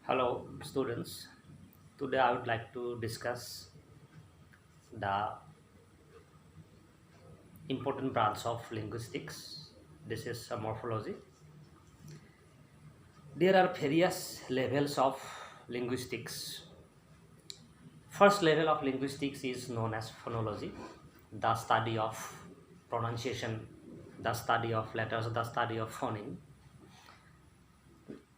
Hello, students. Today I would like to discuss the important branch of linguistics. This is morphology. There are various levels of linguistics. First level of linguistics is known as phonology, the study of pronunciation, the study of letters, the study of phoneme.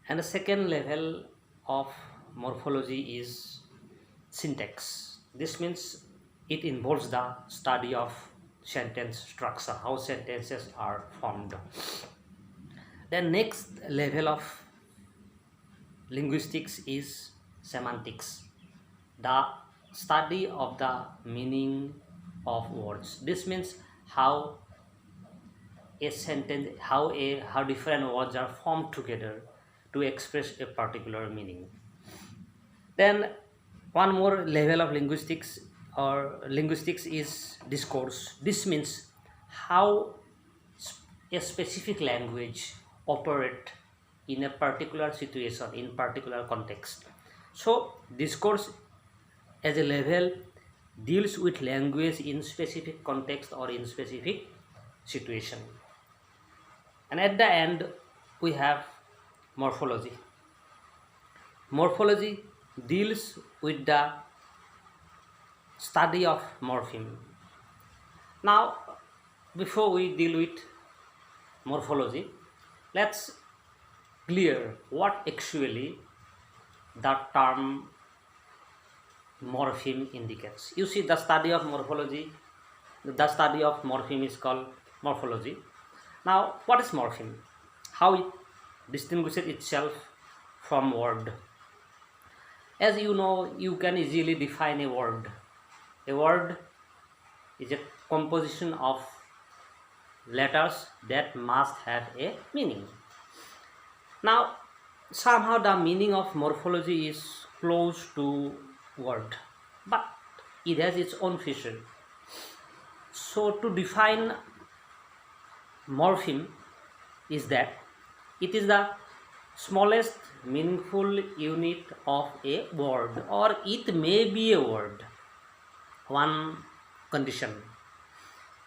And the second level of morphology is syntax. This means it involves the study of sentence structure, how sentences are formed. The next level of linguistics is semantics, the study of the meaning of words. This means how a sentence, how different words are formed together to express a particular meaning. Then one more level of linguistics is discourse. This means how a specific language operate in a particular situation, in particular context. So discourse as a level deals with language in specific context or in specific situation. And at the end we have morphology. Morphology deals with the study of morpheme. Now, before we deal with morphology, let's clear what actually the term morpheme indicates. You see, the study of morphology, the study of morpheme is called morphology. Now, what is morpheme? How it distinguishes itself from word? As you know, you can easily define a word. A word is a composition of letters that must have a meaning. Now, somehow the meaning of morphology is close to word, but it has its own feature. So to define morpheme is that it is the smallest meaningful unit of a word, or it may be a word. One condition.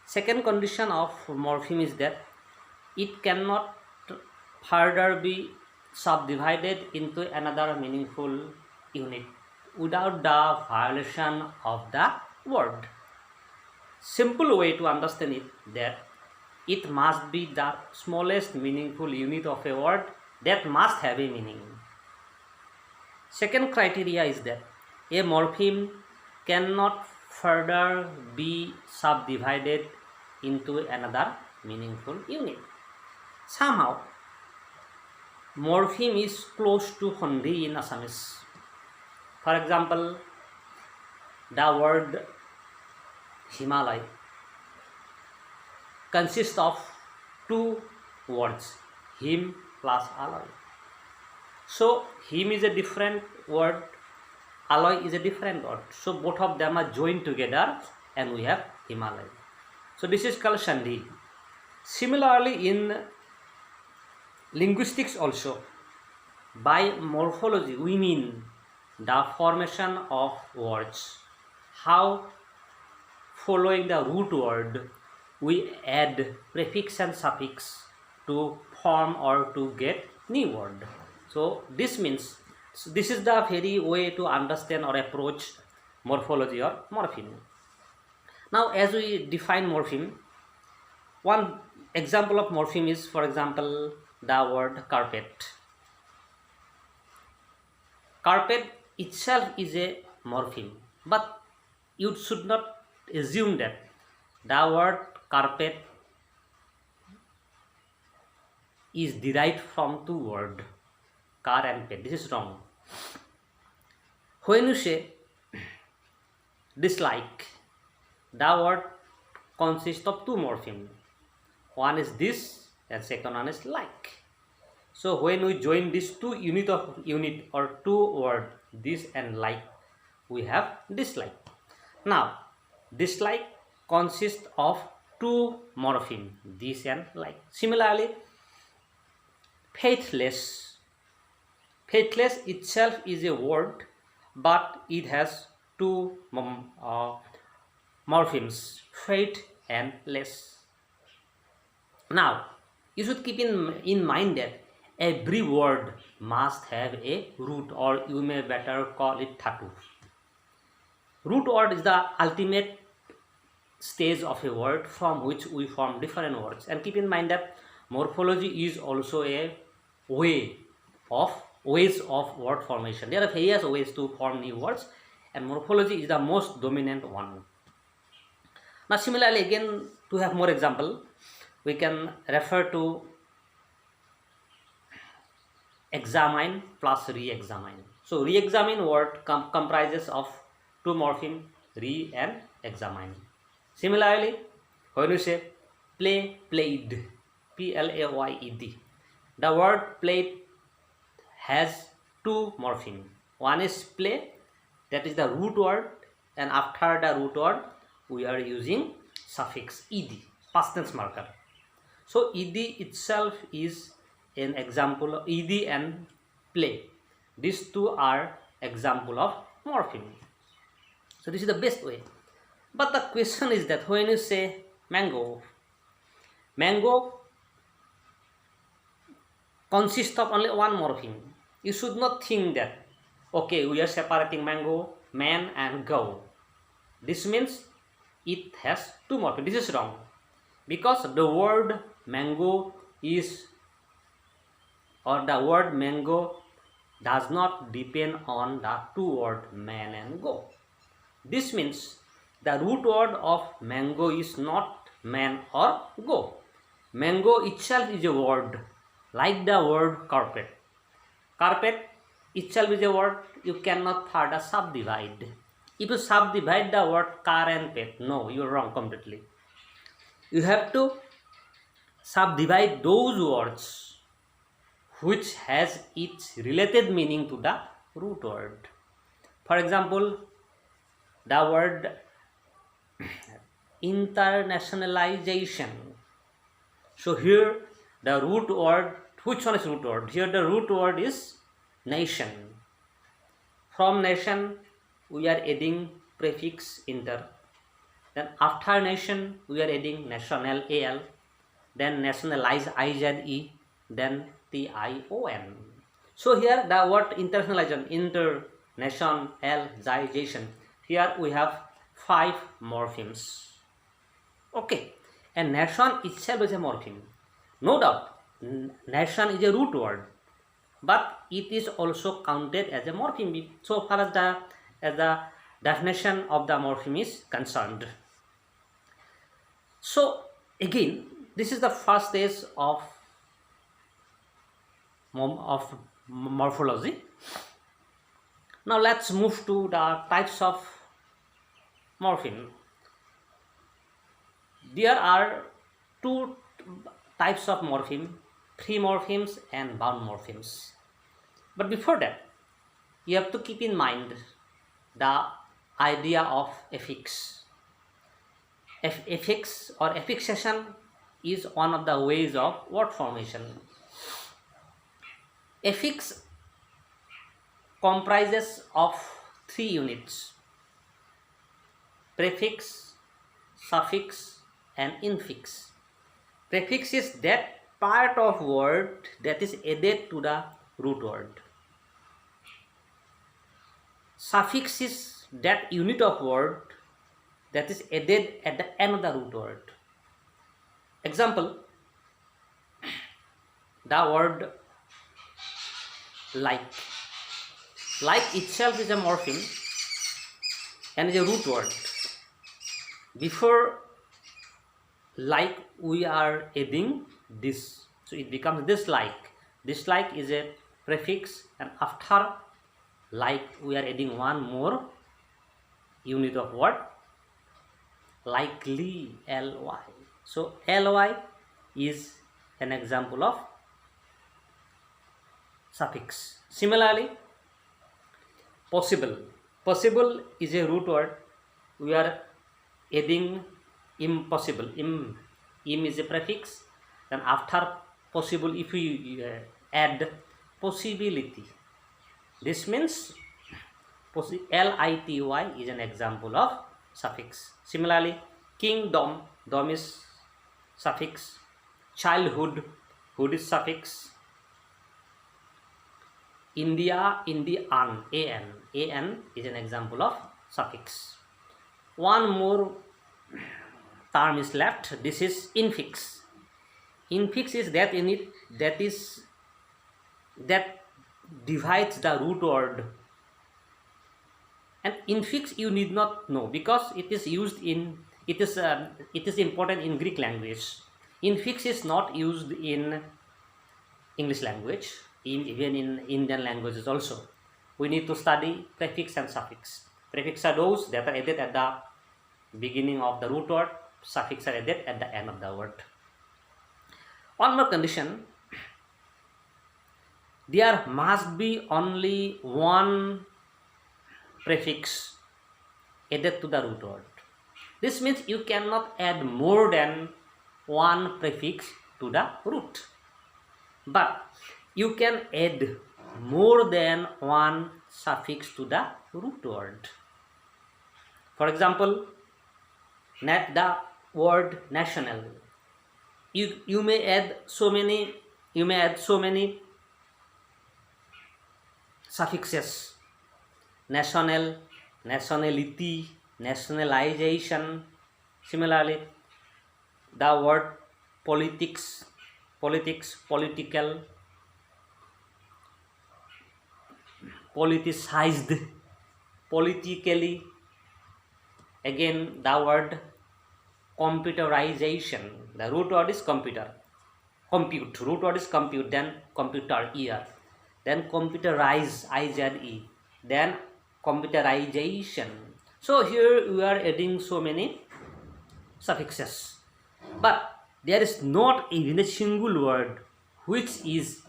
Second condition of morpheme is that it cannot further be subdivided into another meaningful unit without the violation of the word. Simple way to understand it that it must be the smallest meaningful unit of a word that must have a meaning. Second criteria is that a morpheme cannot further be subdivided into another meaningful unit. Somehow, morpheme is close to Hindi in Assamese. For example, the word Himalaya consists of two words, him plus alloy. So him is a different word, alloy is a different word. So both of them are joined together and we have Himalaya. So this is called Sandhi. Similarly, in linguistics also, by morphology we mean the formation of words. How following the root word we add prefix and suffix to form or to get new word. So this means, this is the very way to understand or approach morphology or morpheme. Now as we define morpheme, one example of morpheme is, for example, the word carpet. Carpet itself is a morpheme, but you should not assume that the word carpet is derived from two words, car and pet. This is wrong. When you say dislike, the word consists of two morphemes. One is this and second one is like. So when we join these two unit or two word, this and like, we have dislike. Now dislike consists of two morpheme, this and like. Similarly, faithless Faithless itself is a word, but it has two morphemes, fate and less. Now, you should keep in mind that every word must have a root, or you may better call it dhatu. Root word is the ultimate stage of a word from which we form different words. And keep in mind that morphology is also a ways of word formation. There are various ways to form new words, and morphology is the most dominant one. Now, similarly, again, to have more example, we can refer to examine plus re-examine. So, re-examine word comprises of two morpheme, re and examine. Similarly, when you say play, played, P-L-A-Y-E-D, the word played has two morpheme. One is play, that is the root word, and after the root word, we are using suffix ed, past tense marker. So ed itself is an example of ed and play. These two are example of morpheme. So this is the best way. But the question is that when you say mango, mango consists of only one morpheme. You should not think that, okay, we are separating mango, man and go. This means it has two morphemes. This is wrong, because the word mango is, or the word mango does not depend on the two words man and go. This means the root word of mango is not man or go. Mango itself is a word, like the word carpet. Carpet itself is a word, you cannot further subdivide. If you subdivide the word car and pet, no, you are wrong completely. You have to subdivide those words which has its related meaning to the root word. For example, the word internationalization. So here the root word, which one is root word? Here the root word is nation. From nation we are adding prefix inter. Then after nation we are adding national al. Then nationalize IZE. Then TION. So here the word internationalization, internationalization. Here we have 5 morphemes. Okay, and nation itself is a morpheme. No doubt, nation is a root word, but it is also counted as a morpheme so far as the definition of the morpheme is concerned. So again, this is the first stage of morphology. Now let's move to the types of morpheme. There are two types of morpheme, free morphemes and bound morphemes. But before that, you have to keep in mind the idea of affix. Affix or affixation is one of the ways of word formation. Affix comprises of 3 units: prefix, suffix and infix. Prefix is that part of word that is added to the root word. Suffix is that unit of word that is added at the end of the root word. Example, the word like. Like itself is a morpheme and is a root word. Before like we are adding this, so it becomes dislike. Dislike is a prefix, and after like we are adding one more unit of word, likely, ly. So ly is an example of suffix. Similarly, possible. Possible is a root word. We are adding impossible. Im is a prefix. Then after possible, if we add possibility, This means lity is an example of suffix. Similarly, kingdom, dom is suffix. Childhood, hood is suffix. India, Indian, an is an example of suffix. One more term is left. This is infix. Infix is that unit that divides the root word. And infix you need not know because it is used in it is important in Greek language. Infix is not used in English language, even in Indian languages also. We need to study prefix and suffix. Prefix are those that are added at the beginning of the root word. Suffix are added at the end of the word. One more condition: there must be only one prefix added to the root word. This means you cannot add more than one prefix to the root. But you can add more than one suffix to the root word. For example, the word national. You may add so many suffixes. National, nationality, nationalization. Similarly, the word politics, political, politicized, politically. Again, the word computerization. The root word is computer. Compute. Root word is compute. Then computer, ear. Then computerize, IZE. Then computerization. So here we are adding so many suffixes. But there is not even a single word which is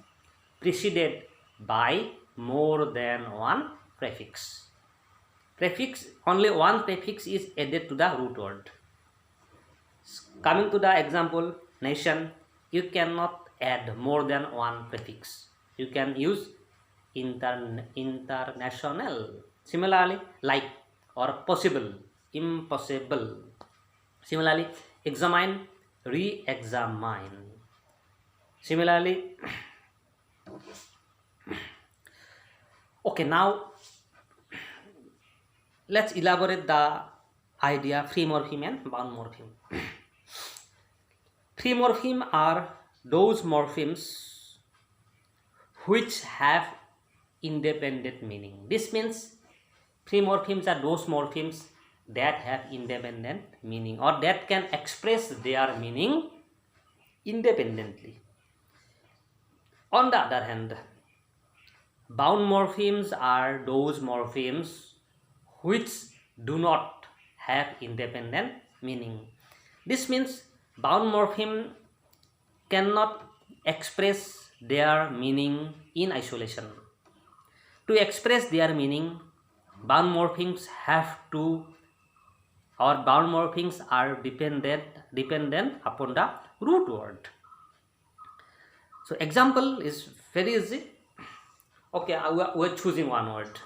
preceded by more than one prefix. Only one prefix is added to the root word. Coming to the example, nation, you cannot add more than one prefix. You can use international. Similarly, like or possible, impossible. Similarly, examine, re-examine. Similarly, okay, now let's elaborate the idea free morpheme and bound morpheme. Free morpheme are those morphemes which have independent meaning. This means free morphemes are those morphemes that have independent meaning or that can express their meaning independently. On the other hand, bound morphemes are those morphemes which do not have independent meaning. This means bound morpheme cannot express their meaning in isolation. To express their meaning, bound morphemes are dependent upon the root word. So example is very easy. Okay, we're choosing one word.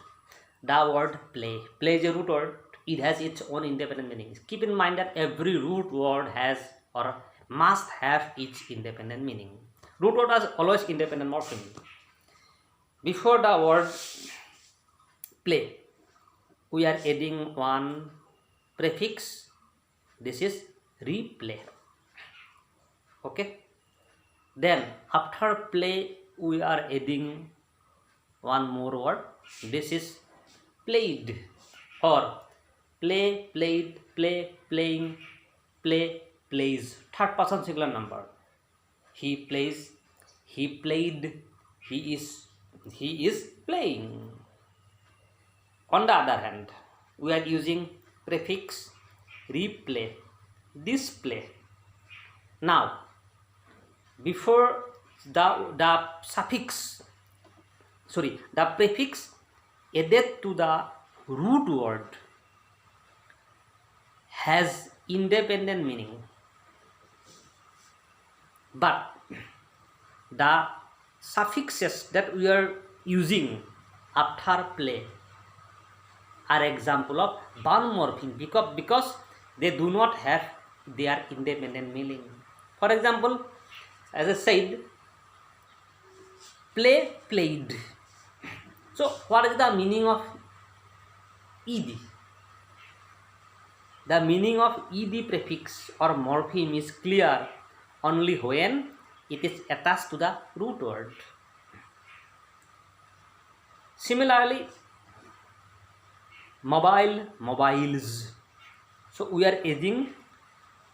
The word play. Play is a root word. It has its own independent meaning. Keep in mind that every root word has or must have its independent meaning. Root word has always independent morpheme. Before the word play, we are adding one prefix. This is replay. Okay. Then after play, we are adding one more word. This is played or play, played, play, playing, play, plays. Third person singular number. He plays, he played, he is playing. On the other hand, we are using prefix replay, display. Now, before the prefix added to the root word has independent meaning, but the suffixes that we are using after play are example of bound morpheme because they do not have their independent meaning. For example, as I said, play, played. So what is the meaning of ed? The meaning of ed prefix or morpheme is clear only when it is attached to the root word. Similarly, mobile, mobiles. So we are adding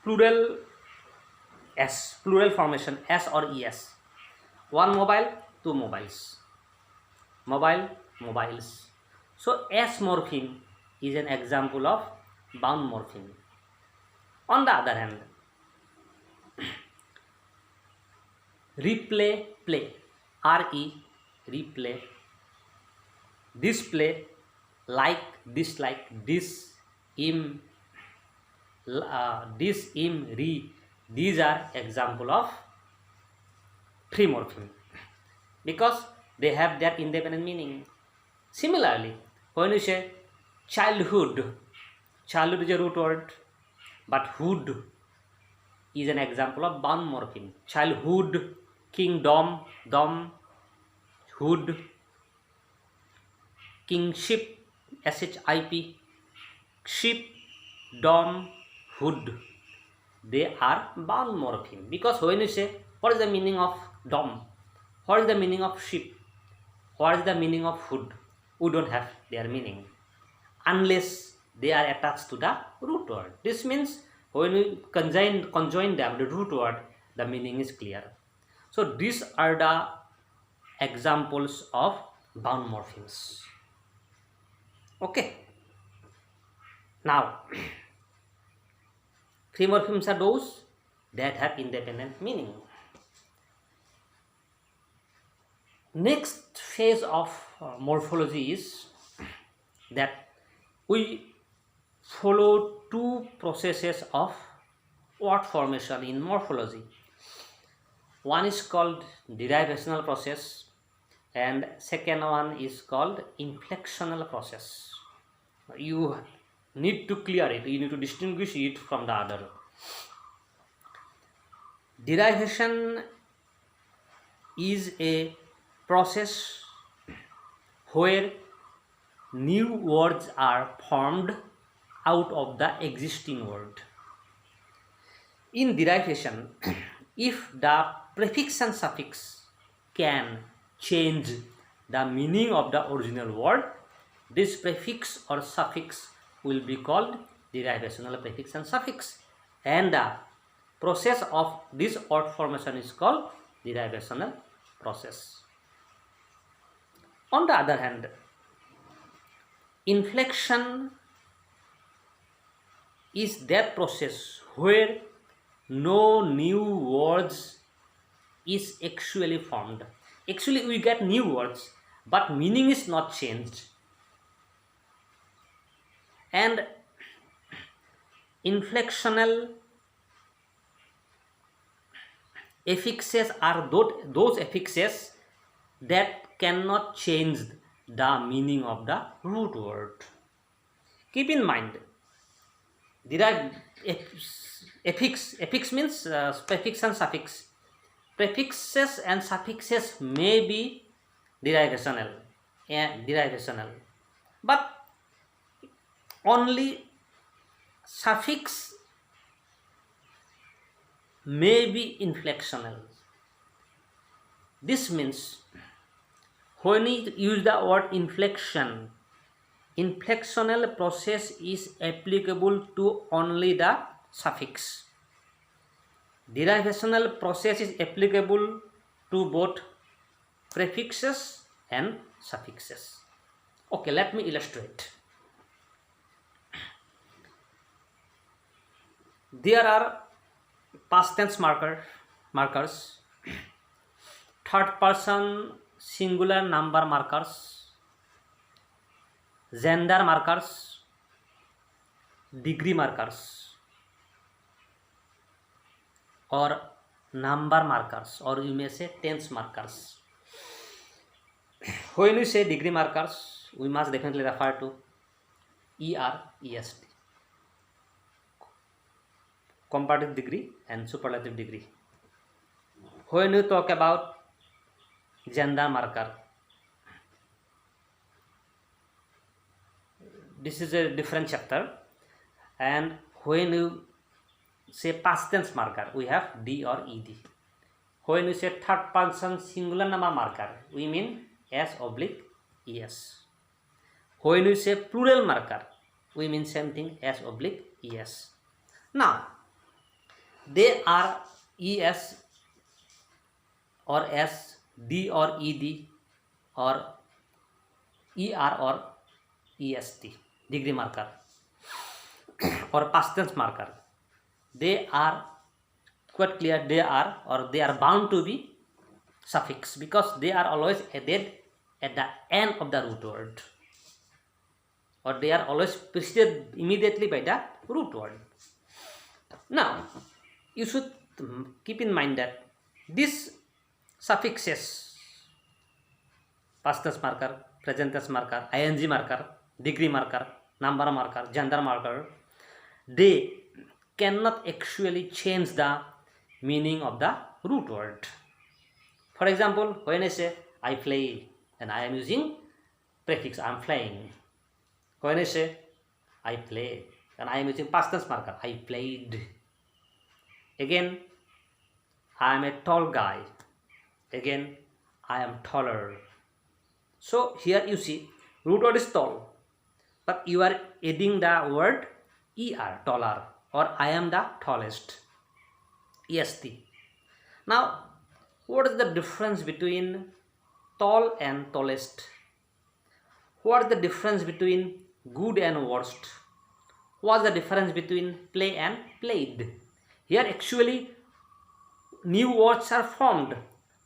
plural s, plural formation s or es. One mobile, two mobiles. Mobile, mobiles. So s morpheme is an example of bound morpheme. On the other hand, replay, play, re, replay, display, like, dislike, im, re, these are example of free morpheme because they have their independent meaning. Similarly, when you say childhood, childhood is a root word, but hood is an example of bound morpheme. Childhood, kingdom, dom, hood, kingship, ship, ship, dom, hood. They are bound morpheme because when you say what is the meaning of dom, what is the meaning of ship, what is the meaning of hood, we don't have their meaning unless they are attached to the root word. This means when we conjoin them, the root word, the meaning is clear. So these are the examples of bound morphemes. Okay. Now, free morphemes are those that have independent meaning. Next phase of morphology is that we follow two processes of word formation in morphology. One is called derivational process and second one is called inflectional process. You need to clear it, you need to distinguish it from the other. Derivation is a process where new words are formed out of the existing word. In derivation, if the prefix and suffix can change the meaning of the original word, this prefix or suffix will be called derivational prefix and suffix, and the process of this word formation is called derivational process. On the other hand, inflection is that process where no new words is actually formed. Actually, we get new words, but meaning is not changed. And inflectional affixes are those affixes that cannot change the meaning of the root word. Keep in mind, affix means prefix and suffix. Prefixes and suffixes may be derivational, but only suffix may be inflectional. This means when we use the word inflection, inflectional process is applicable to only the suffix. Derivational process is applicable to both prefixes and suffixes. Okay, let me illustrate. There are past tense markers, third person singular number markers, gender markers, degree markers, or number markers, or you may say tense markers. When we say degree markers, we must definitely refer to ER, EST, comparative degree and superlative degree. When you talk about gender marker, this is a different chapter. And when you say past tense marker, we have D or ED. When we say third person singular number marker, we mean S/ES. When we say plural marker, we mean same thing, S/ES. Now, they are ES or S, D or ED, or ER or EST, degree marker or past tense marker. They are quite clear, they are bound to be suffix, because they are always added at the end of the root word, or they are always preceded immediately by the root word. Now, you should keep in mind that these suffixes, past tense marker, present tense marker, ing marker, degree marker, number marker, gender marker, they cannot actually change the meaning of the root word. For example, when I say I play, and I am using prefix, I am playing. When I say I play, and I am using past tense marker, I played. Again, I am a tall guy. Again, I am taller. So here you see, root word is tall, but you are adding the word er, taller, or I am the tallest, est. Now, what is the difference between tall and tallest? What is the difference between good and worst? What is the difference between play and played? Here actually new words are formed,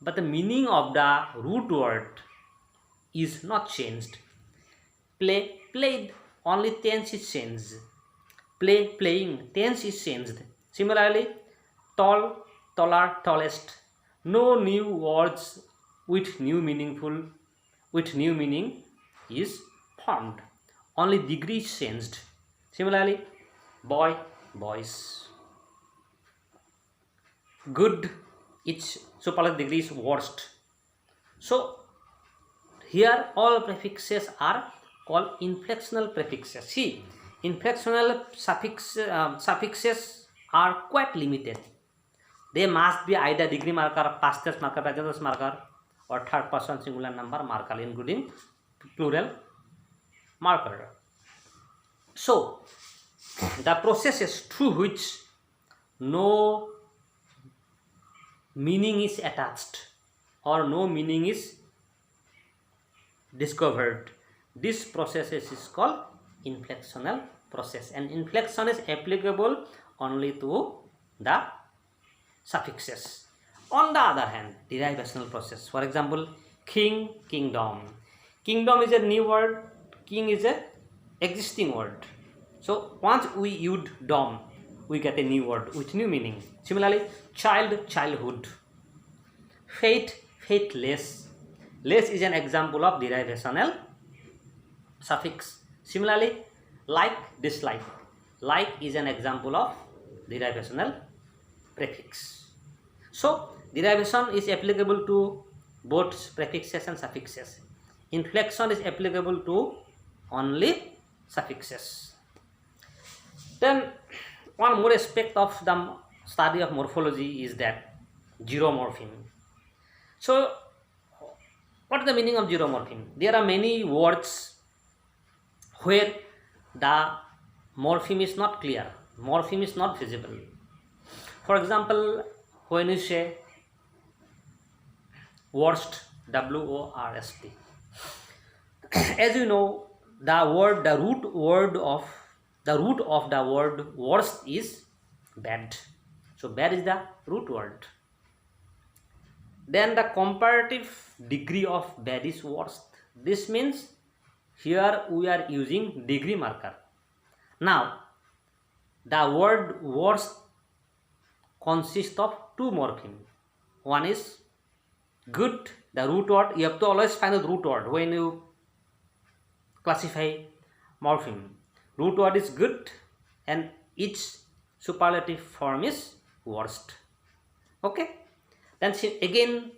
but the meaning of the root word is not changed. Play, played, only tense is changed. Play, playing, tense is changed. Similarly, tall, taller, tallest. No new words with new meaning is formed. Only degree is changed. Similarly, boy, boys. Good, its superlative degree is worst. So here all prefixes are called inflectional prefixes. See, inflectional suffixes are quite limited. They must be either degree marker, past tense marker, present tense marker, or third person singular number marker, including plural marker. So the processes through which no meaning is attached or no meaning is discovered, this process is called inflectional process, and inflection is applicable only to the suffixes. On the other hand, derivational process, for example, king, kingdom. Kingdom is a new word, king is a existing word. So once we use dom, we get a new word with new meaning. Similarly, child, childhood. Fate, fateless. Less is an example of derivational suffix. Similarly, like, dislike. Like is an example of derivational prefix. So, derivation is applicable to both prefixes and suffixes. Inflection is applicable to only suffixes. Then, one more aspect of the study of morphology is that zero morpheme. So, what is the meaning of zero morpheme? There are many words where the morpheme is not clear, morpheme is not visible. For example, when you say worst, W-O-R-S-T, as you know, the root of the word worst is bad. So bad is the root word. Then the comparative degree of bad is worst. This means here we are using degree marker. Now, the word worst consists of two morphemes. One is good The root word, you have to always find the root word when you classify morpheme. Root word is good and its superlative form is worst. Okay. Then again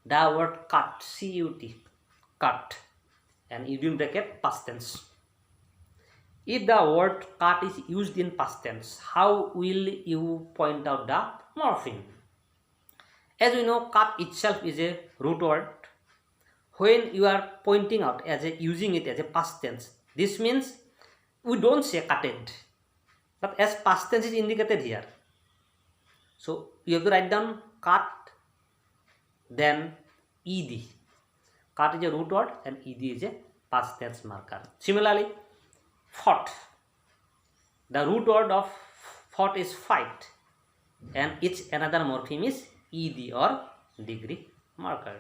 the word cut, C-U-T, cut, and within bracket past tense. If the word cut is used in past tense, how will you point out the morpheme? As we know, cut itself is a root word. When you are pointing out as a using it as a past tense, this means we don't say cutted, but as past tense is indicated here. So you have to write down cut, then ed. Cut is a root word and ed is a past tense marker. Similarly, fought. The root word of fought is fight, and its another morpheme is ed or degree marker.